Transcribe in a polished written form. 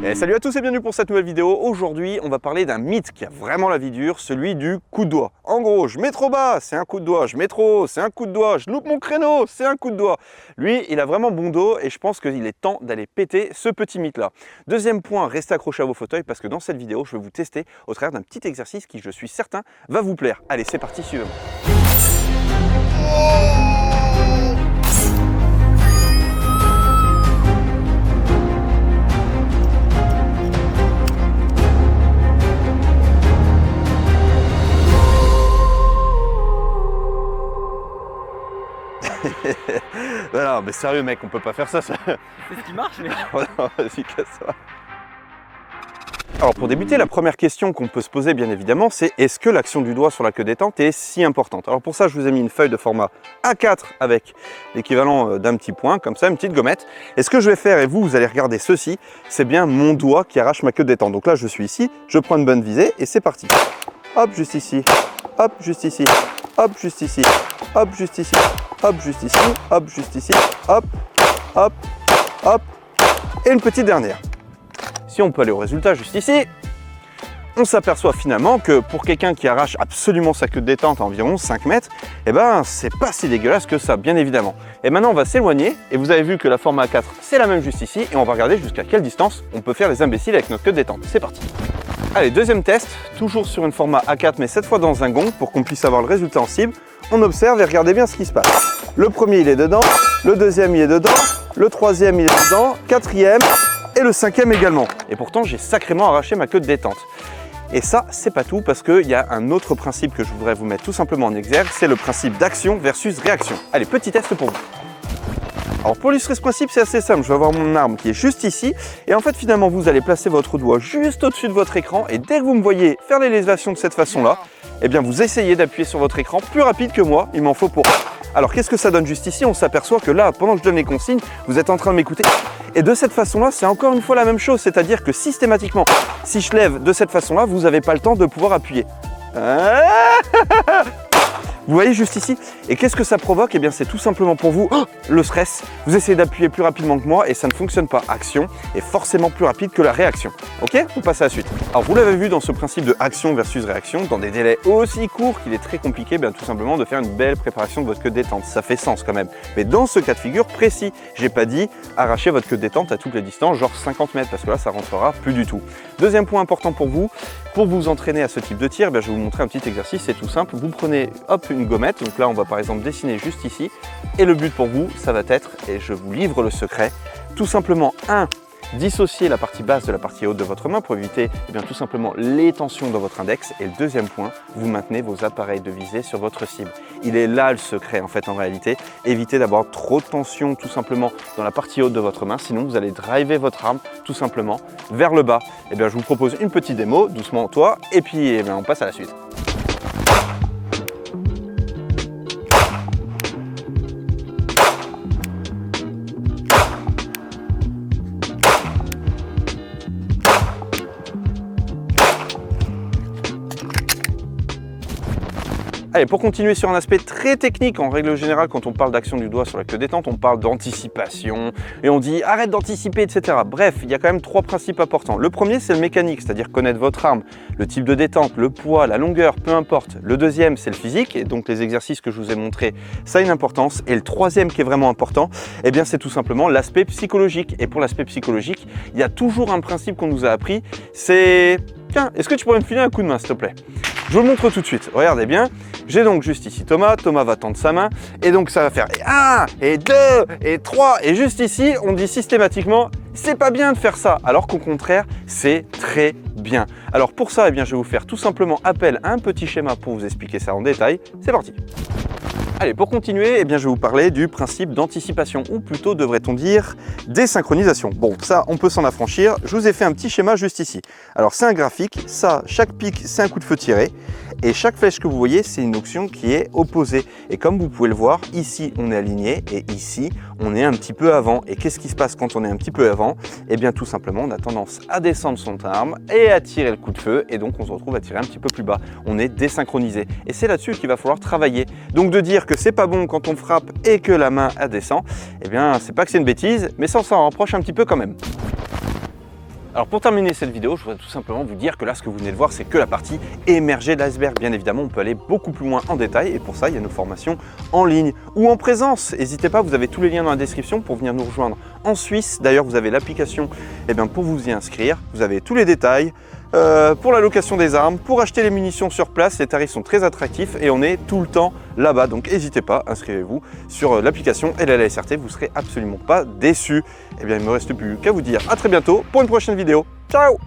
Et salut à tous et bienvenue pour cette nouvelle vidéo. Aujourd'hui, on va parler d'un mythe qui a vraiment la vie dure, celui du coup de doigt. En gros, je mets trop bas, c'est un coup de doigt, je mets trop haut, c'est un coup de doigt, je loupe mon créneau, c'est un coup de doigt. Lui, il a vraiment bon dos et je pense qu'il est temps d'aller péter ce petit mythe-là. Deuxième point, restez accrochés à vos fauteuils parce que dans cette vidéo, je vais vous tester au travers d'un petit exercice qui, je suis certain, va vous plaire. Allez, c'est parti, suivez-moi. Non, mais sérieux mec, on peut pas faire ça. C'est ce qui marche, mais... Oh non, vas-y, casse-toi. Alors pour débuter, la première question qu'on peut se poser bien évidemment, c'est est-ce que l'action du doigt sur la queue détente est si importante? Alors pour ça, je vous ai mis une feuille de format A4 avec l'équivalent d'un petit point, comme ça, une petite gommette. Et ce que je vais faire, et vous allez regarder ceci, c'est bien mon doigt qui arrache ma queue détente. Donc là, je suis ici, je prends une bonne visée et c'est parti. Hop, juste ici, hop, juste ici, hop, juste ici, hop, juste ici, hop, juste ici, hop, juste ici, hop, hop, hop, et une petite dernière. Si on peut aller au résultat juste ici, on s'aperçoit finalement que pour quelqu'un qui arrache absolument sa queue de détente à environ 5 mètres, eh ben c'est pas si dégueulasse que ça, bien évidemment. Et maintenant on va s'éloigner, et vous avez vu que la forme A4 c'est la même juste ici, et on va regarder jusqu'à quelle distance on peut faire les imbéciles avec notre queue de détente. C'est parti. Allez, deuxième test, toujours sur une format A4 mais cette fois dans un gong pour qu'on puisse avoir le résultat en cible. On observe et regardez bien ce qui se passe. Le premier il est dedans, le deuxième il est dedans, le troisième il est dedans, quatrième et le cinquième également. Et pourtant j'ai sacrément arraché ma queue de détente. Et ça c'est pas tout parce qu'il y a un autre principe que je voudrais vous mettre tout simplement en exergue, c'est le principe d'action versus réaction. Allez, petit test pour vous. Alors pour illustrer ce principe, c'est assez simple. Je vais avoir mon arme qui est juste ici. Et en fait, finalement, vous allez placer votre doigt juste au-dessus de votre écran. Et dès que vous me voyez faire l'élévation de cette façon-là, eh bien, vous essayez d'appuyer sur votre écran plus rapide que moi. Il m'en faut pour... Alors, qu'est-ce que ça donne juste ici? On s'aperçoit que là, pendant que je donne les consignes, vous êtes en train de m'écouter. Et de cette façon-là, c'est encore une fois la même chose. C'est-à-dire que systématiquement, si je lève de cette façon-là, vous n'avez pas le temps de pouvoir appuyer. Vous voyez juste ici? Et qu'est-ce que ça provoque? Eh bien c'est tout simplement pour vous le stress. Vous essayez d'appuyer plus rapidement que moi et ça ne fonctionne pas. Action est forcément plus rapide que la réaction. Ok? On passe à la suite. Alors vous l'avez vu dans ce principe de action versus réaction, dans des délais aussi courts qu'il est très compliqué bien tout simplement de faire une belle préparation de votre queue de détente. Ça fait sens quand même. Mais dans ce cas de figure précis, j'ai pas dit arracher votre queue de détente à toutes les distances, genre 50 mètres, parce que là ça rentrera plus du tout. Deuxième point important pour vous entraîner à ce type de tir, je vais vous montrer un petit exercice, c'est tout simple. Vous prenez hop une gommette, donc là on va par exemple dessiner juste ici, et le but pour vous, ça va être, et je vous livre le secret, tout simplement dissocier la partie basse de la partie haute de votre main pour éviter bien, tout simplement les tensions dans votre index. Et le deuxième point, vous maintenez vos appareils de visée sur votre cible. Il est là le secret en fait en réalité. Évitez d'avoir trop de tension tout simplement dans la partie haute de votre main, sinon vous allez driver votre arme tout simplement vers le bas. Et bien je vous propose une petite démo, doucement toi, et puis on passe à la suite. Allez, pour continuer sur un aspect très technique, en règle générale, quand on parle d'action du doigt sur la queue détente, on parle d'anticipation et on dit arrête d'anticiper, etc. Bref, il y a quand même trois principes importants. Le premier, c'est le mécanique, c'est-à-dire connaître votre arme, le type de détente, le poids, la longueur, peu importe. Le deuxième, c'est le physique, et donc les exercices que je vous ai montrés, ça a une importance. Et le troisième qui est vraiment important, eh bien, c'est tout simplement l'aspect psychologique. Et pour l'aspect psychologique, il y a toujours un principe qu'on nous a appris, c'est... Tiens, est-ce que tu pourrais me filer un coup de main, s'il te plaît? Je vous le montre tout de suite. Regardez bien. J'ai donc juste ici Thomas. Thomas va tendre sa main. Et donc, ça va faire 1, et 2, et 3. Et juste ici, on dit systématiquement, c'est pas bien de faire ça. Alors qu'au contraire, c'est très bien. Alors pour ça, eh bien, je vais vous faire tout simplement appel à un petit schéma pour vous expliquer ça en détail. C'est parti. Allez, pour continuer, eh bien, je vais vous parler du principe d'anticipation, ou plutôt devrait-on dire désynchronisation. Bon, ça, on peut s'en affranchir. Je vous ai fait un petit schéma juste ici. Alors, c'est un graphique. Ça, chaque pic, c'est un coup de feu tiré. Et chaque flèche que vous voyez, c'est une option qui est opposée. Et comme vous pouvez le voir, ici, on est aligné et ici, on est un petit peu avant. Et qu'est-ce qui se passe quand on est un petit peu avant? Eh bien, tout simplement, on a tendance à descendre son arme et à tirer le coup de feu. Et donc, on se retrouve à tirer un petit peu plus bas. On est désynchronisé. Et c'est là-dessus qu'il va falloir travailler. Donc, de dire que c'est pas bon quand on frappe et que la main descend, eh bien, c'est pas que c'est une bêtise, mais ça, on s'en rapproche un petit peu quand même. Alors pour terminer cette vidéo, je voudrais tout simplement vous dire que là, ce que vous venez de voir, c'est que la partie émergée de l'iceberg. Bien évidemment, on peut aller beaucoup plus loin en détail et pour ça, il y a nos formations en ligne ou en présence. N'hésitez pas, vous avez tous les liens dans la description pour venir nous rejoindre en Suisse. D'ailleurs, vous avez l'application pour vous y inscrire. Vous avez tous les détails pour la location des armes, pour acheter les munitions sur place. Les tarifs sont très attractifs et on est tout le temps là-bas. Donc n'hésitez pas, inscrivez-vous sur l'application et la LSRT, vous ne serez absolument pas déçus. Il ne me reste plus qu'à vous dire à très bientôt pour une prochaine vidéo. Ciao!